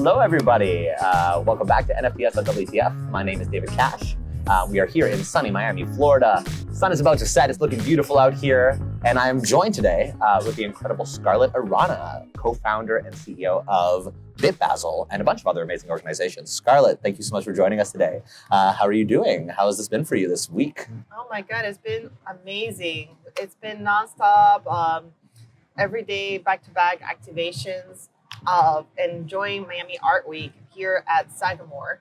Hello, everybody. Welcome back to NFTS.WTF. My name is David Cash. We are here in sunny Miami, Florida. Sun is about to set. It's looking beautiful out here. And I am joined today with the incredible Scarlett Arana, co-founder and CEO of BitBasel and a bunch of other amazing organizations. Scarlett, thank you so much for joining us today. How are you doing? How has this been for you this week? Oh my God, it's been amazing. It's been nonstop, every day, back-to-back activations. Enjoying Miami Art Week here at Sagamore,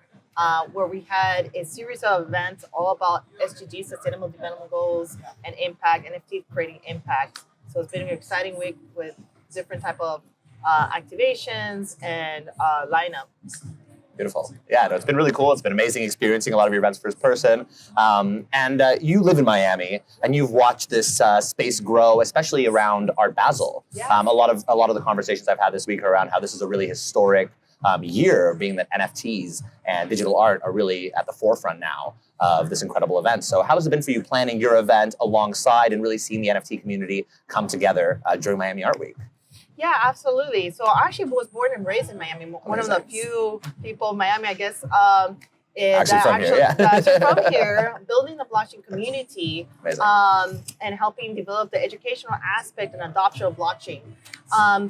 where we had a series of events all about SDG, Sustainable Development Goals, and impact, NFT creating impact. So it's been an exciting week with different type of activations and lineup. Beautiful. Yeah, no, it's been really cool. It's been amazing experiencing a lot of your events first person. And you live in Miami, and you've watched this space grow, especially around Art Basel. Yeah. A lot of the conversations I've had this week are around how this is a really historic year, being that NFTs and digital art are really at the forefront now of this incredible event. So how has it been for you planning your event alongside and really seeing the NFT community come together during Miami Art Week? Yeah, absolutely. So I actually was born and raised in Miami. One of the few people in Miami, I guess, is from here, building the blockchain community and helping develop the educational aspect and adoption of blockchain.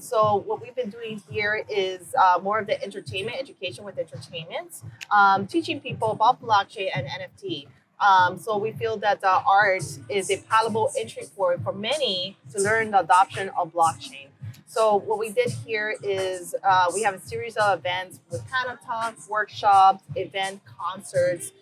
So what we've been doing here is more of the entertainment, education with entertainment, teaching people about blockchain and NFT. So we feel that art is a palatable entry point for many to learn the adoption of blockchain. So what we did here is we have a series of events with panel talks, workshops, concerts,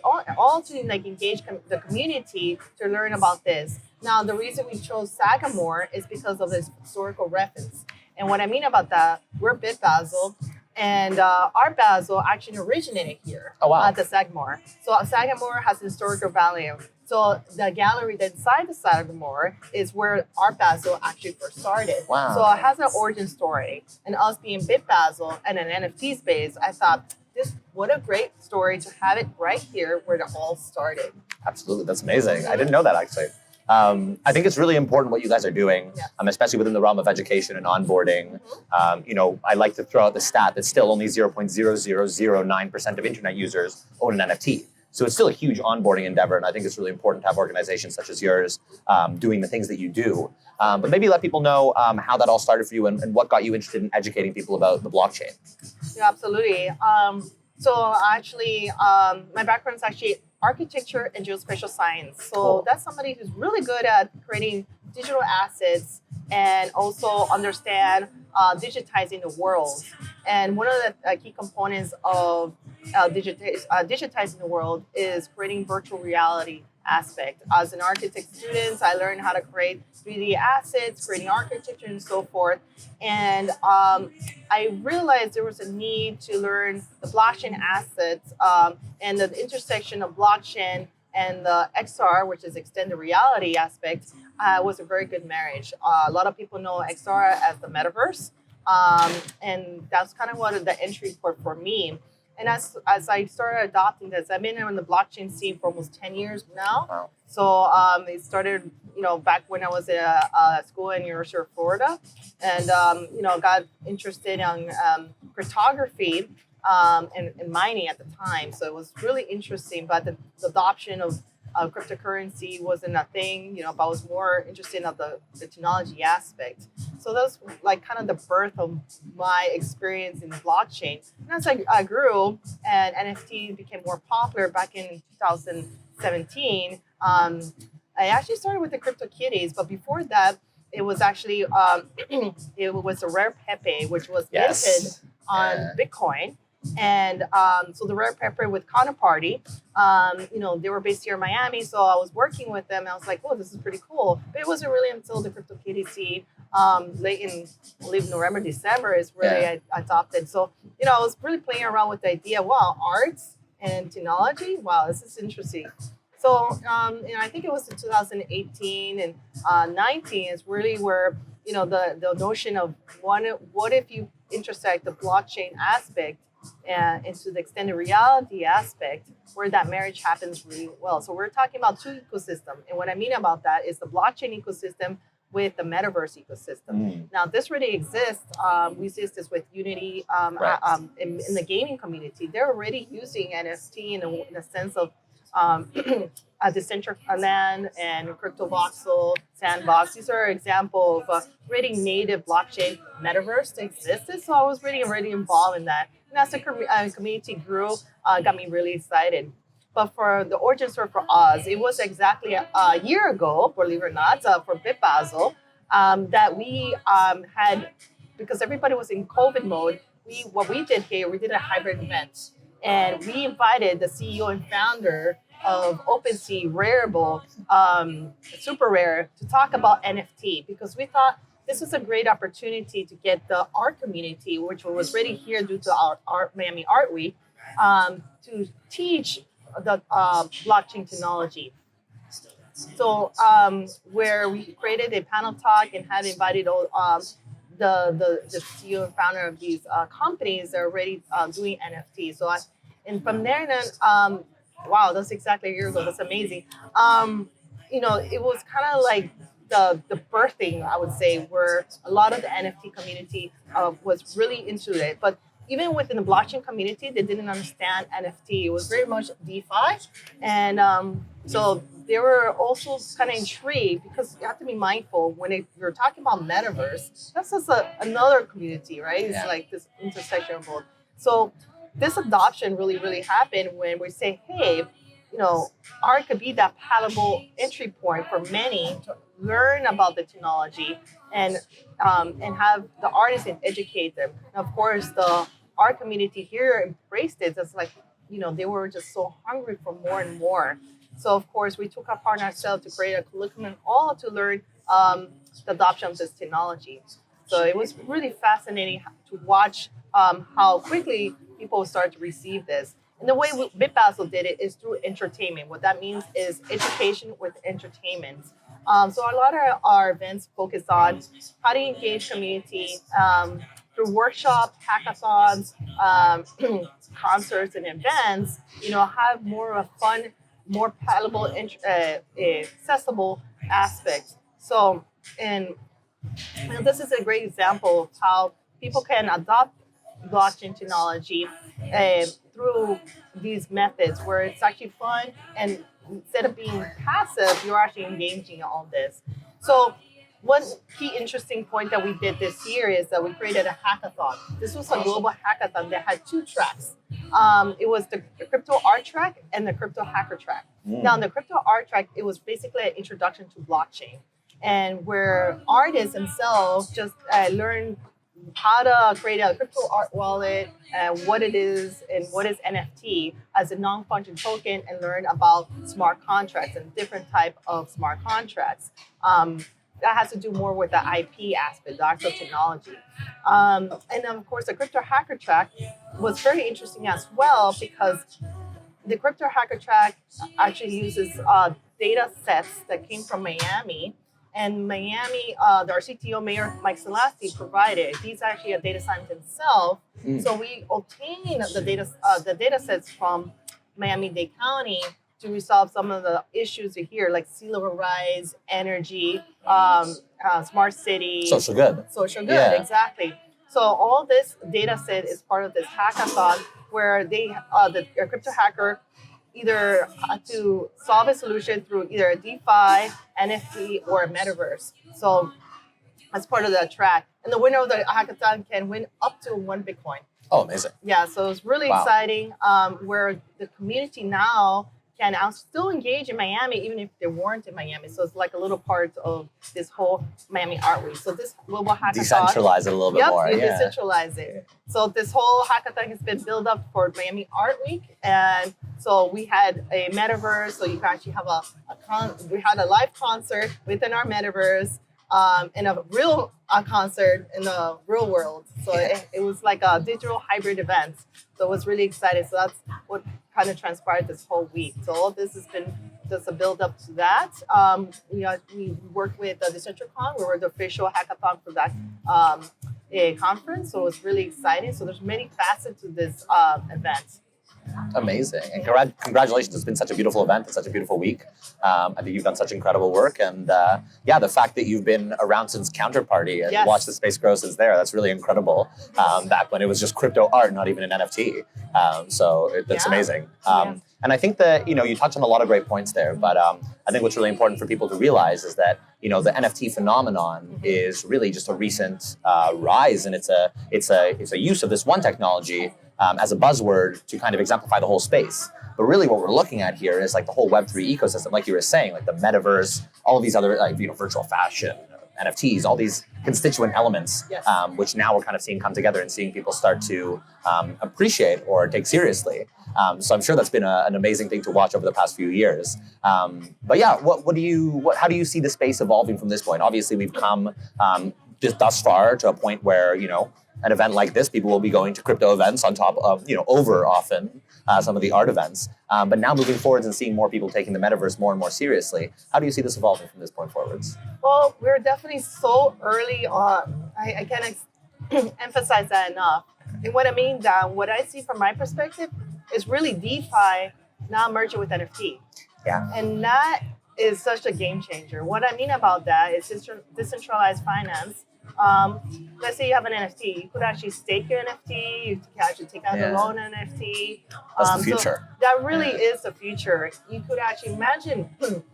all to engage the community to learn about this. Now, the reason we chose Sagamore is because of this historical reference. And what I mean about that, we're BitBasel, and Art Basel actually originated here at the Sagamore. So Sagamore has historical value. So the gallery that's inside the Sagamore is where Art Basel actually first started. Wow. So it has an origin story. And us being BitBasel and an NFT space, I thought, what a great story to have it right here where it all started. Absolutely, that's amazing. I didn't know that actually. I think it's really important what you guys are doing, especially within the realm of education and onboarding. I like to throw out the stat that still only 0.0009% of internet users own an NFT. So it's still a huge onboarding endeavor, and I think it's really important to have organizations such as yours doing the things that you do. But maybe let people know how that all started for you and what got you interested in educating people about the blockchain. Yeah, absolutely. So actually, my background is actually architecture and geospatial science. So that's somebody who's really good at creating digital assets and also understand digitizing the world. And one of the key components of digitizing the world is creating virtual reality aspect. As an architect student, I learned how to create 3D assets, creating architecture and so forth. And I realized there was a need to learn the blockchain assets and the intersection of blockchain and the XR, which is extended reality aspect, was a very good marriage. A lot of people know XR as the metaverse. And that's kind of what the entry point for me. And as I started adopting this, I've been in the blockchain scene for almost 10 years now. Wow. So it started, back when I was at school in University of Florida, and got interested in cryptography and mining at the time. So it was really interesting, but the adoption of cryptocurrency wasn't a thing, but I was more interested in the technology aspect. So that's like kind of the birth of my experience in blockchain. And as I grew and NFT became more popular back in 2017, I actually started with the CryptoKitties, but before that, it was actually it was a rare Pepe, which was minted on Bitcoin. And so the Rare Pepper with Counterparty, they were based here in Miami, so I was working with them. And I was like, "Whoa, this is pretty cool." But it wasn't really until the CryptoKitties scene, late in, I believe, November, December, is really I adopted. So I was really playing around with the idea. Wow, arts and technology. Wow, this is interesting. So I think it was in 2018 and 19 is really where the notion of what if you intersect the blockchain aspect into the extended reality aspect, where that marriage happens really well. So we're talking about two ecosystems. And what I mean about that is the blockchain ecosystem with the metaverse ecosystem. Now, this already exists. We see this with Unity in the gaming community. They're already using NFT in a sense of Decentraland and CryptoVoxel, Sandbox. These are examples of already native blockchain metaverse that existed. So I was already involved in that. And as the community grew, got me really excited. But for the origin story for us, it was exactly a year ago, believe it or not, for BitBasel, that we had, because everybody was in COVID mode, what we did here, we did a hybrid event. And we invited the CEO and founder of OpenSea, Rareable, Super Rare, to talk about NFT, because we thought this was a great opportunity to get the art community, which was already here due to our Miami Art Week, to teach the blockchain technology. So where we created a panel talk and had invited all the CEO and founder of these companies that are already doing NFTs. So and from there then, wow, that's exactly a year ago. That's amazing. It was kind of like the birthing, I would say, where a lot of the NFT community was really into it. But even within the blockchain community, they didn't understand NFT. It was very much DeFi. And so they were also kind of intrigued, because you have to be mindful when you're talking about metaverse, that's just another community, right? It's like this intersection of both. So this adoption really, really happened when we say, hey, art could be that palatable entry point for many to learn about the technology and have the artists and educate them. And of course, the art community here embraced it. It's like, they were just so hungry for more and more. So of course, we took upon ourselves to create a curriculum all to learn the adoption of this technology. So it was really fascinating to watch how quickly people start to receive this. And the way BitBasel did it is through entertainment. What that means is education with entertainment. So a lot of our events focus on how to engage community through workshops, hackathons, concerts, and events. Have more of a fun, more palatable, accessible aspect. So, and this is a great example of how people can adopt blockchain technology through these methods, where it's actually fun, and instead of being passive, you're actually engaging in all this. So one key interesting point that we did this year is that we created a hackathon. This was a global hackathon that had 2 tracks. It was the crypto art track and the crypto hacker track. Now, in the crypto art track, it was basically an introduction to blockchain, and where artists themselves just learn how to create a crypto art wallet, and what it is, and what is NFT as a non-fungible token, and learn about smart contracts and different type of smart contracts. That has to do more with the IP aspect, the actual technology. And then, of course, the crypto hacker track was very interesting as well, because the crypto hacker track actually uses data sets that came from Miami. And Miami, our CTO, Mayor Mike Celeste, provided. He's actually a data scientist himself. So we obtained the data sets from Miami-Dade County to resolve some of the issues here, like sea level rise, energy, smart city. Social good. Social good, exactly. So all this data set is part of this hackathon, where the crypto hacker either to solve a solution through either a DeFi, NFT, or a metaverse. So as part of that track. And the winner of the hackathon can win up to 1 Bitcoin. Oh, amazing. Yeah, so it's really exciting, where the community now can still engage in Miami, even if they weren't in Miami. So it's like a little part of this whole Miami Art Week. So this global hackathon. Decentralize it a little bit more. You decentralize it. So this whole hackathon has been built up for Miami Art Week. And so we had a metaverse. So you can actually have we had a live concert within our metaverse, and a real concert in the real world. So it was like a digital hybrid event. So it was really exciting. So that's what kind of transpired this whole week. So all this has been just a build up to that. We worked with the Decentracon. We were the official hackathon for that conference. So it was really exciting. So there's many facets to this event. Amazing. And congratulations. It's been such a beautiful event. It's such a beautiful week. I think you've done such incredible work. And the fact that you've been around since Counterparty and watched the space grow since there, that's really incredible. Back when it was just crypto art, not even an NFT. That's amazing. And I think that, you touched on a lot of great points there, but I think what's really important for people to realize is that, the NFT phenomenon is really just a recent rise, and it's a use of this one technology as a buzzword to kind of exemplify the whole space. But really what we're looking at here is like the whole Web3 ecosystem, like you were saying, like the metaverse, all of these other, virtual fashion, NFTs, all these constituent elements, which now we're kind of seeing come together and seeing people start to appreciate or take seriously. So I'm sure that's been an amazing thing to watch over the past few years. But yeah, how do you see the space evolving from this point? Obviously, we've come just thus far to a point where, an event like this, people will be going to crypto events on top of, over often some of the art events. But now moving forwards and seeing more people taking the metaverse more and more seriously, how do you see this evolving from this point forwards? Well, we're definitely so early on. I can't emphasize that enough. And what I mean, Dan, what I see from my perspective is really DeFi now merging with NFT. Yeah. And that is such a game changer. What I mean about that is decentralized finance. Let's say you have an NFT, you could actually stake your NFT, you can actually take out a loan NFT. That's the future. So that really is the future. You could actually imagine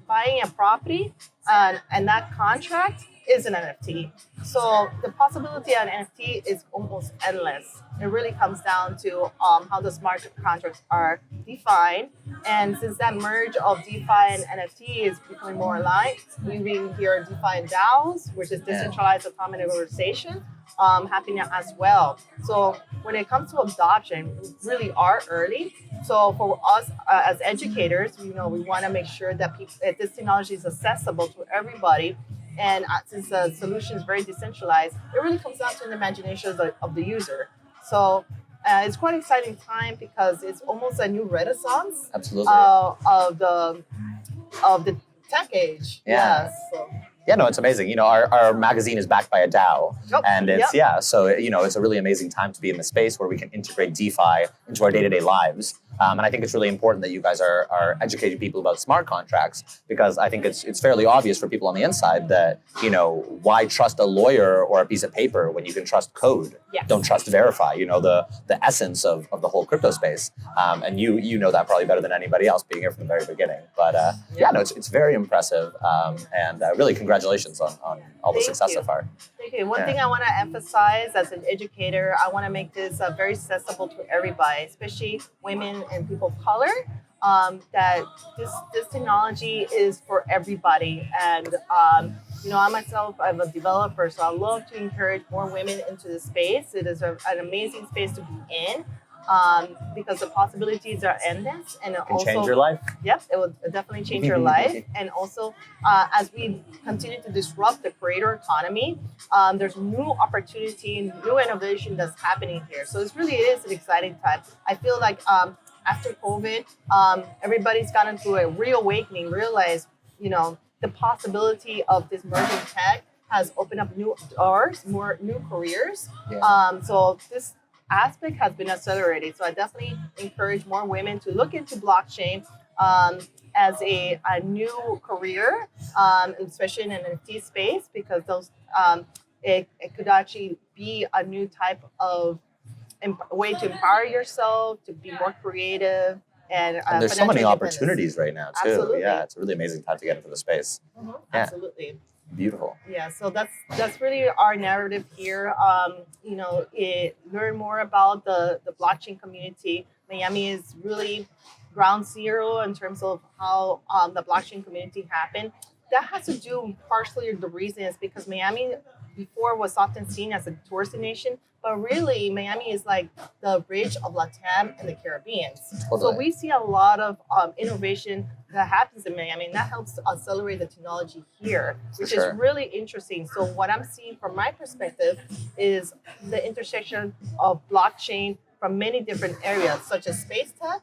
buying a property and that contract is an NFT. So the possibility of an NFT is almost endless. It really comes down to how the smart contracts are defined. And since that merge of DeFi and NFT is becoming more aligned, we really hear DeFi and DAOs, which is decentralized autonomous organization, happening as well. So when it comes to adoption, we really are early. So for us as educators, we want to make sure that this technology is accessible to everybody. And since the solution is very decentralized, it really comes down to the imagination of the user. So it's quite an exciting time because it's almost a new renaissance of the tech age. Yeah, no, it's amazing. Our magazine is backed by a DAO. And it's, so, it's a really amazing time to be in the space where we can integrate DeFi into our day-to-day lives. And I think it's really important that you guys are educating people about smart contracts, because I think it's fairly obvious for people on the inside that, why trust a lawyer or a piece of paper when you can trust code? Don't trust verify, the essence of the whole crypto space. And you know that probably better than anybody else, being here from the very beginning. But it's very impressive. And really congratulations on all the success so far. Thank you. One thing I want to emphasize as an educator, I want to make this very accessible to everybody, especially women and people of color, that this technology is for everybody. And, I myself, I'm a developer, so I love to encourage more women into the space. It is an amazing space to be in. Because the possibilities are endless, and it also change your life. Yep, it will definitely change your life. And also, as we continue to disrupt the creator economy, there's new opportunity, new innovation that's happening here. So it is an exciting time. I feel like after COVID, everybody's gotten through a reawakening, realized the possibility of this merging tech has opened up new doors, more new careers. So this aspect has been accelerated. So I definitely encourage more women to look into blockchain as a new career, especially in an NFT space, because those it could actually be a new type of way to empower yourself, to be more creative. And there's so many opportunities right now too. Absolutely. Yeah, it's a really amazing time to get into the space. Absolutely. Beautiful. Yeah, so that's really our narrative here. Learn more about the blockchain community. Miami is really ground zero in terms of how the blockchain community happened. That has to do partially, the reason is because Miami before was often seen as a tourist nation, but really Miami is like the bridge of Latam and the Caribbean. So we see a lot of innovation that happens in Miami, and that helps to accelerate the technology here, which is really interesting. So what I'm seeing from my perspective is the intersection of blockchain from many different areas, such as space tech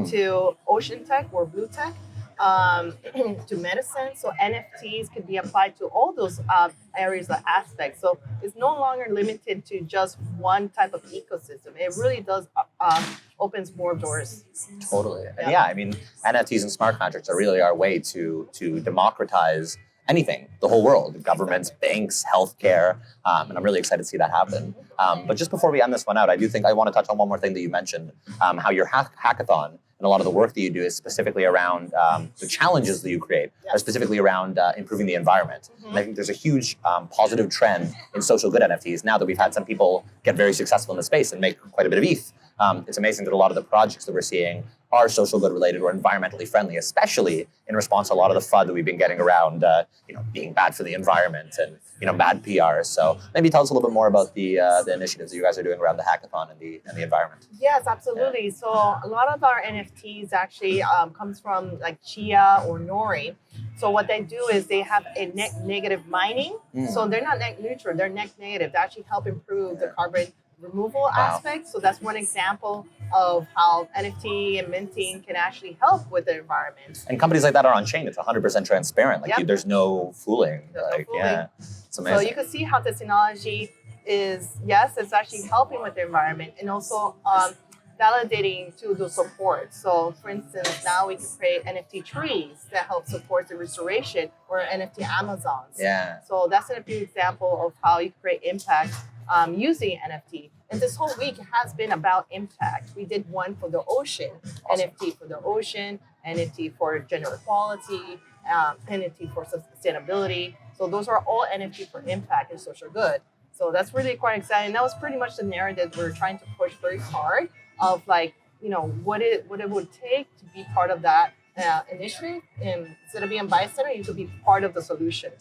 to ocean tech or blue tech. to medicine. So NFTs can be applied to all those areas or aspects. So it's no longer limited to just one type of ecosystem. It really does opens more doors. Totally. And yeah, I mean, NFTs and smart contracts are really our way to democratize anything, the whole world, governments, banks, healthcare, and I'm really excited to see that happen. But just before we end this one out, I do think I want to touch on one more thing that you mentioned, how your hackathon and a lot of the work that you do is specifically around the challenges that you create, are specifically around improving the environment. And I think there's a huge positive trend in social good NFTs now that we've had some people get very successful in the space and make quite a bit of ETH. It's amazing that a lot of the projects that we're seeing are social good related or environmentally friendly, especially in response to a lot of the FUD that we've been getting around, being bad for the environment and bad PR. So maybe tell us a little bit more about the initiatives that you guys are doing around the hackathon and the environment. Yes, absolutely. So a lot of our NFTs actually comes from like Chia or Nori. So what they do is they have a net negative mining. So they're not net neutral, they're net negative. They actually help improve the carbon removal aspect. So that's one example of how NFT and minting can actually help with the environment. And companies like that are on chain. It's 100% transparent. Like there's no fooling. Yeah, it's amazing. So you can see how the technology is, yes, it's actually helping with the environment and also validating to the support. So for instance, now we can create NFT trees that help support the restoration or NFT Amazons. Yeah. So that's a few example of how you create impact using NFT. And this whole week has been about impact. We did one for the ocean, awesome. NFT for the ocean, NFT for gender equality, NFT for sustainability. So those are all NFT for impact and social good. So that's really quite exciting. That was pretty much the narrative we're trying to push very hard of what it would take to be part of that initiative. And instead of being bystander, you could be part of the solution.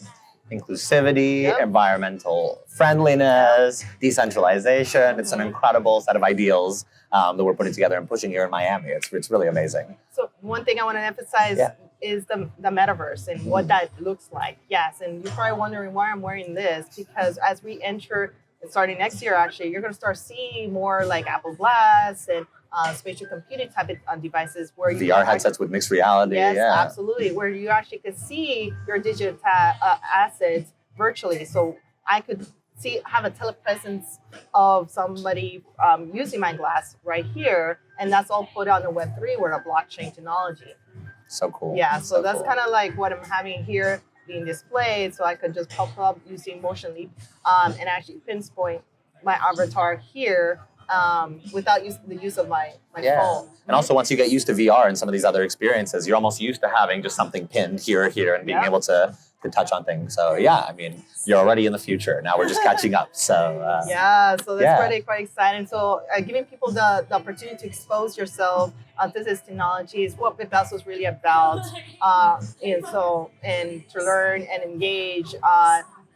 Inclusivity, environmental friendliness, decentralization. It's an incredible set of ideals that we're putting together and pushing here in Miami. It's really amazing. So one thing I want to emphasize is the metaverse and what that looks like. Yes, and you're probably wondering why I'm wearing this, because as we enter, starting next year actually, you're going to start seeing more like Apple Glass and spatial computing type of devices where you VR headsets with mixed reality. Yes, absolutely. Where you actually could see your digital assets virtually. So I could have a telepresence of somebody using my glass right here, and that's all put on the Web3 or a blockchain technology. So cool. Yeah, so that's kind of like what I'm having here being displayed. So I could just pop up using Motion Leap and actually pinpoint my avatar here. Without the use of my phone. And also once you get used to VR and some of these other experiences, you're almost used to having just something pinned here and being able to touch on things. So I mean, you're already in the future. Now we're just catching up. So so that's really quite exciting. So giving people the opportunity to expose yourself to this technology is what BitBasel is really about. And to learn and engage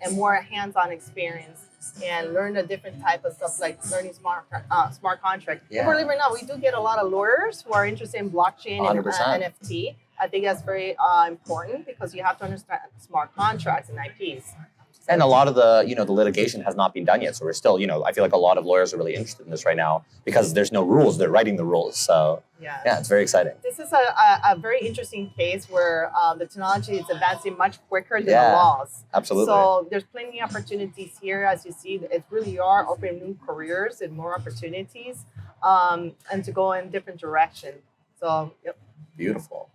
and more hands-on experience. And learn a different type of stuff like learning smart contract. And believe it or not, we do get a lot of lawyers who are interested in blockchain 100%. and NFT. I think that's very important because you have to understand smart contracts and IPs. And a lot of the the litigation has not been done yet. So we're still, I feel like a lot of lawyers are really interested in this right now because there's no rules. They're writing the rules. So it's very exciting. This is a very interesting case where the technology is advancing much quicker than the laws. Absolutely. So there's plenty of opportunities here. As you see, it really are opening new careers and more opportunities and to go in different directions. So, Beautiful.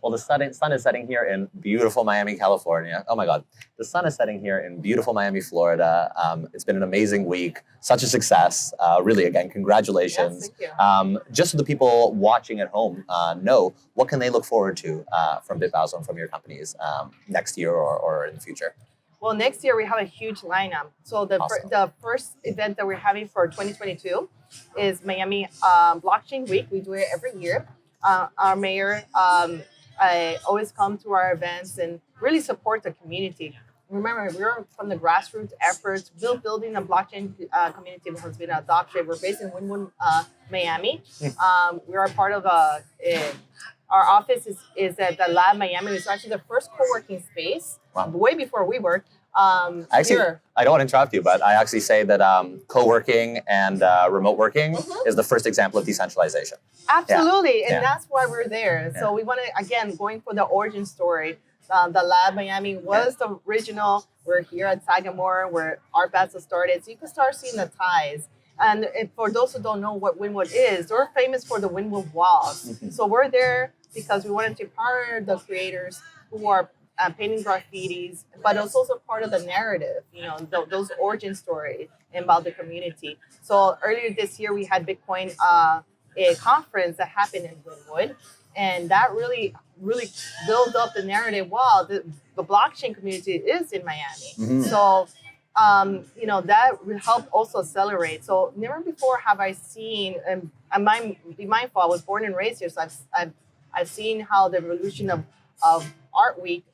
Well, the sun is setting here in beautiful Miami, California. Oh my God. The sun is setting here in beautiful Miami, Florida. It's been an amazing week. Such a success. Really, again, congratulations. Yes, thank you. Just so the people watching at home know, what can they look forward to from BitBasel and from your companies next year or in the future? Well, next year we have a huge lineup. So the first event that we're having for 2022 is Miami Blockchain Week. We do it every year. Our mayor always come to our events and really support the community. Remember, we're from the grassroots efforts, building a blockchain community that has been adopted. We're based in Wynwood, Miami. We are part of our office is at the Lab Miami. It's actually the first co-working space, way before we worked, here. I don't want to interrupt you, but I actually say that co-working and remote working is the first example of decentralization. Absolutely, and Yeah. that's why we're there. So we want to, again, going for the origin story. The Lab Miami was the original. We're here at Sagamore where Art Basel started. So you can start seeing the ties. And for those who don't know what Wynwood is, they're famous for the Wynwood walls. So we're there because we wanted to empower the creators who are painting graffitis, but it's also part of the narrative, those origin stories about the community. So earlier this year, we had Bitcoin a conference that happened in Wynwood, and that really built up the narrative. Wow, the blockchain community is in Miami. So that helped also accelerate. So never before have I seen, and be mindful, I was born and raised here, so I've seen how the evolution of Art Week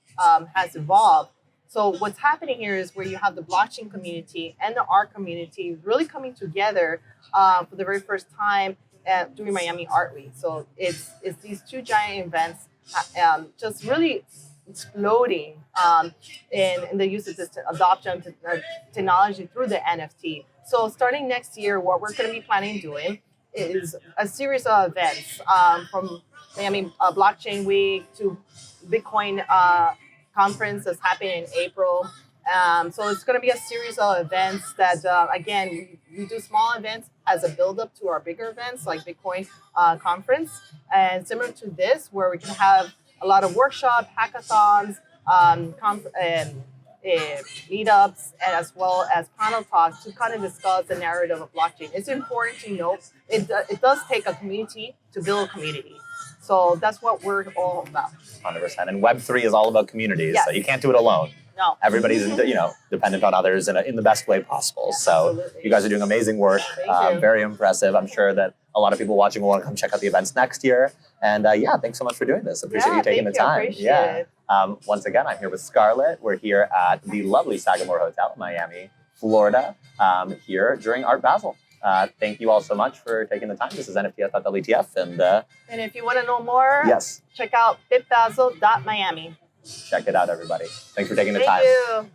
has evolved. So what's happening here is where you have the blockchain community and the art community really coming together for the very first time during Miami Art Week. So it's these two giant events just really exploding in the use of this adoption of technology through the NFT. So starting next year, what we're going to be planning doing is a series of events from Miami Blockchain Week to Bitcoin conference that's happening in April. So it's going to be a series of events that, again, we do small events as a build-up to our bigger events like Bitcoin conference. And similar to this, where we can have a lot of workshop, hackathons, meetups, and as well as panel talks to kind of discuss the narrative of blockchain. It's important to note it does take a community to build a community. So that's what we're all about. 100%. And Web3 is all about communities, Yes. so you can't do it alone. No. Everybody's dependent on others in the best way possible. Yeah, so absolutely. you guys are doing amazing work. Thank you. Very impressive. I'm sure that a lot of people watching will want to come check out the events next year. And thanks so much for doing this. Appreciate you taking the time. Appreciate it. Once again, I'm here with Scarlett. We're here at the lovely Sagamore Hotel in Miami, Florida, here during Art Basel. Thank you all so much for taking the time. This is NFTS.WTF. And if you want to know more, yes, check out BitBasel.Miami. check it out, everybody. Thanks for taking the time. Thank you.